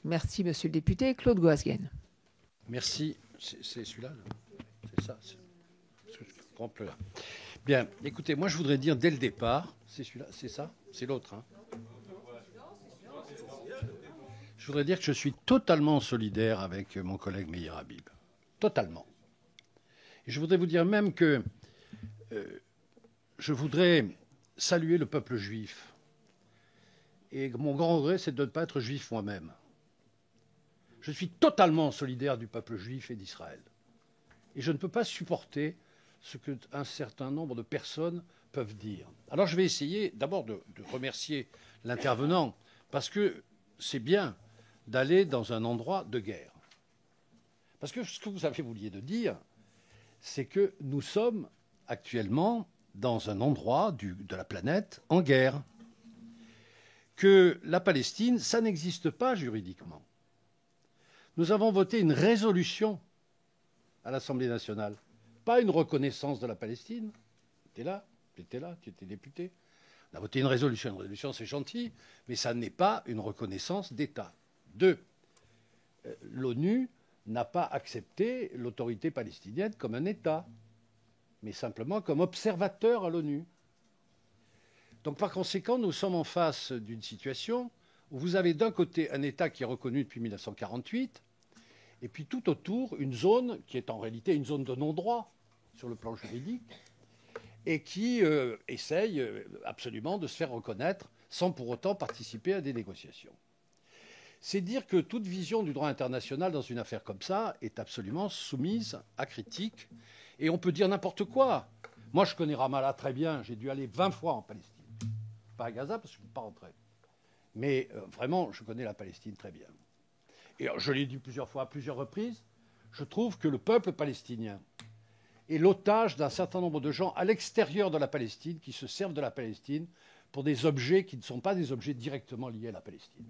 Merci, monsieur le député. Claude Goasguen. Merci. C'est celui-là, c'est ça. Je là. Bien, écoutez, moi je voudrais dire dès le départ, c'est celui-là, c'est ça, c'est l'autre. Hein. Je voudrais dire que je suis totalement solidaire avec mon collègue Meir Habib. Totalement. Et je voudrais vous dire même que je voudrais saluer le peuple juif. Et mon grand regret, c'est de ne pas être juif moi-même. Je suis totalement solidaire du peuple juif et d'Israël. Et je ne peux pas supporter ce qu'un certain nombre de personnes peuvent dire. Alors je vais essayer d'abord de remercier l'intervenant, parce que c'est bien d'aller dans un endroit de guerre. Parce que ce que vous avez voulu dire, c'est que nous sommes actuellement dans un endroit de la planète en guerre. Que la Palestine, ça n'existe pas juridiquement. Nous avons voté une résolution à l'Assemblée nationale. Pas une reconnaissance de la Palestine. Tu étais là, tu étais député. On a voté une résolution. Une résolution, c'est gentil, mais ça n'est pas une reconnaissance d'État. 2. L'ONU n'a pas accepté l'autorité palestinienne comme un État, mais simplement comme observateur à l'ONU. Donc par conséquent, nous sommes en face d'une situation où vous avez d'un côté un État qui est reconnu depuis 1948, et puis tout autour une zone qui est en réalité une zone de non-droit sur le plan juridique, et qui essaye absolument de se faire reconnaître sans pour autant participer à des négociations. C'est dire que toute vision du droit international dans une affaire comme ça est absolument soumise à critique, et on peut dire n'importe quoi. Moi, je connais Ramallah très bien, j'ai dû aller 20 fois en Palestine. Pas à Gaza, parce que je ne peux pas rentrer. Mais vraiment, je connais la Palestine très bien. Et je l'ai dit plusieurs fois, à plusieurs reprises, je trouve que le peuple palestinien est l'otage d'un certain nombre de gens à l'extérieur de la Palestine qui se servent de la Palestine pour des objets qui ne sont pas des objets directement liés à la Palestine.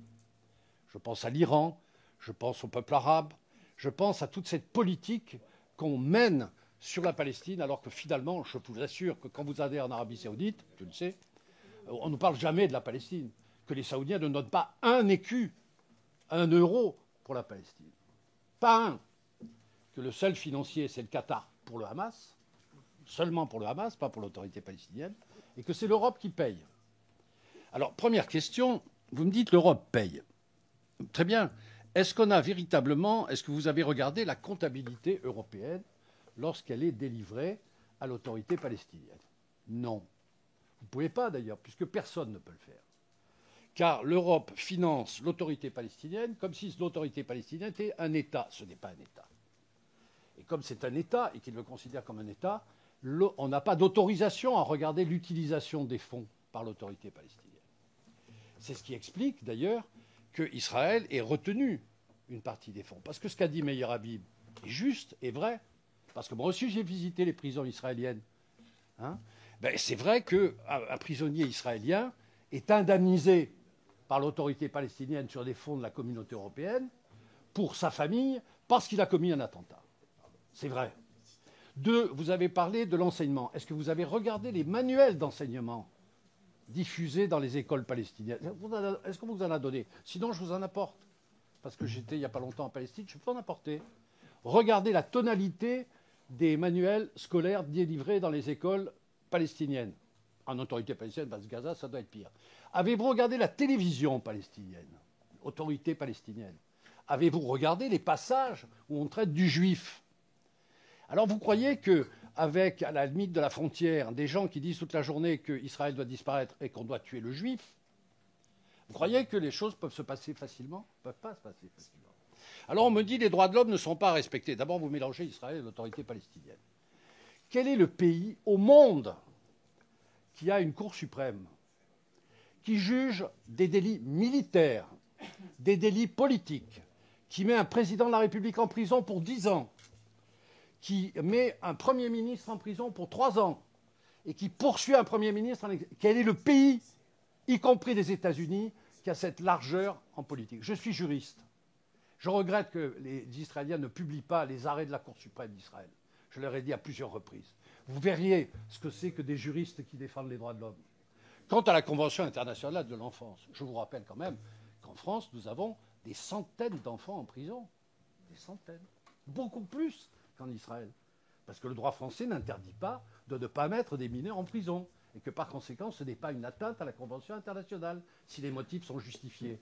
Je pense à l'Iran, je pense au peuple arabe, je pense à toute cette politique qu'on mène sur la Palestine, alors que finalement, je vous assure que quand vous allez en Arabie Saoudite, tu le sais, on ne parle jamais de la Palestine, que les Saoudiens ne donnent pas un écu, un euro pour la Palestine. Pas un. Que le seul financier, c'est le Qatar pour le Hamas, seulement pour le Hamas, pas pour l'autorité palestinienne, et que c'est l'Europe qui paye. Alors, première question, vous me dites l'Europe paye. Très bien. Est-ce que vous avez regardé la comptabilité européenne lorsqu'elle est délivrée à l'autorité palestinienne? Non. Vous ne pouvez pas d'ailleurs, puisque personne ne peut le faire. Car l'Europe finance l'autorité palestinienne comme si l'autorité palestinienne était un État. Ce n'est pas un État. Et comme c'est un État et qu'il le considère comme un État, on n'a pas d'autorisation à regarder l'utilisation des fonds par l'autorité palestinienne. C'est ce qui explique d'ailleurs qu'Israël ait retenu une partie des fonds. Parce que ce qu'a dit Meir Habib est juste et vrai. Parce que moi aussi j'ai visité les prisons israéliennes. Hein, c'est vrai qu'un prisonnier israélien est indemnisé par l'autorité palestinienne sur des fonds de la communauté européenne pour sa famille parce qu'il a commis un attentat. C'est vrai. 2, vous avez parlé de l'enseignement. Est-ce que vous avez regardé les manuels d'enseignement diffusés dans les écoles palestiniennes? Est-ce qu'on vous en a donné? Sinon, je vous en apporte. Parce que j'étais il n'y a pas longtemps en Palestine, je peux en apporter. Regardez la tonalité des manuels scolaires délivrés dans les écoles palestiniennes. En autorité palestinienne, parce que Gaza, ça doit être pire. Avez-vous regardé la télévision palestinienne? Autorité palestinienne. Avez-vous regardé les passages où on traite du juif? Alors vous croyez qu'avec, à la limite de la frontière, des gens qui disent toute la journée qu'Israël doit disparaître et qu'on doit tuer le juif, vous croyez que les choses peuvent se passer facilement? Elles ne peuvent pas se passer facilement. Alors on me dit que les droits de l'homme ne sont pas respectés. D'abord, vous mélangez Israël et l'autorité palestinienne. Quel est le pays au monde qui a une Cour suprême qui juge des délits militaires, des délits politiques, qui met un président de la République en prison pour 10 ans, qui met un Premier ministre en prison pour 3 ans, et qui poursuit un Premier ministre? Quel est le pays, y compris les États-Unis, qui a cette largeur en politique? Je suis juriste. Je regrette que les Israéliens ne publient pas les arrêts de la Cour suprême d'Israël. Je leur ai dit à plusieurs reprises. Vous verriez ce que c'est que des juristes qui défendent les droits de l'homme. Quant à la Convention internationale de l'enfance, je vous rappelle quand même qu'en France, nous avons des centaines d'enfants en prison. Des centaines. Beaucoup plus qu'en Israël. Parce que le droit français n'interdit pas de ne pas mettre des mineurs en prison. Et que par conséquent, ce n'est pas une atteinte à la Convention internationale, si les motifs sont justifiés.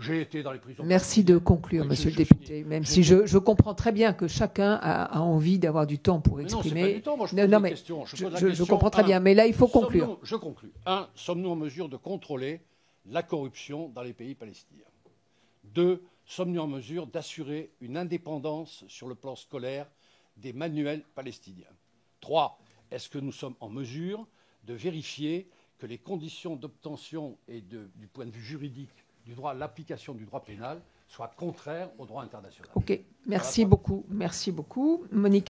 J'ai été dans les prisons. Merci de conclure, monsieur le député, même si je comprends très bien que chacun a envie d'avoir du temps pour exprimer. Non, c'est pas du temps. Moi, je pose des questions. Je comprends très bien, mais là, il faut conclure. Je conclus. 1. Sommes-nous en mesure de contrôler la corruption dans les pays palestiniens? 2. Sommes-nous en mesure d'assurer une indépendance sur le plan scolaire des manuels palestiniens? 3. Est-ce que nous sommes en mesure de vérifier que les conditions d'obtention et du point de vue juridique du droit, l'application du droit pénal soient contraires au droit international? OK. Merci beaucoup. Merci beaucoup. Monique.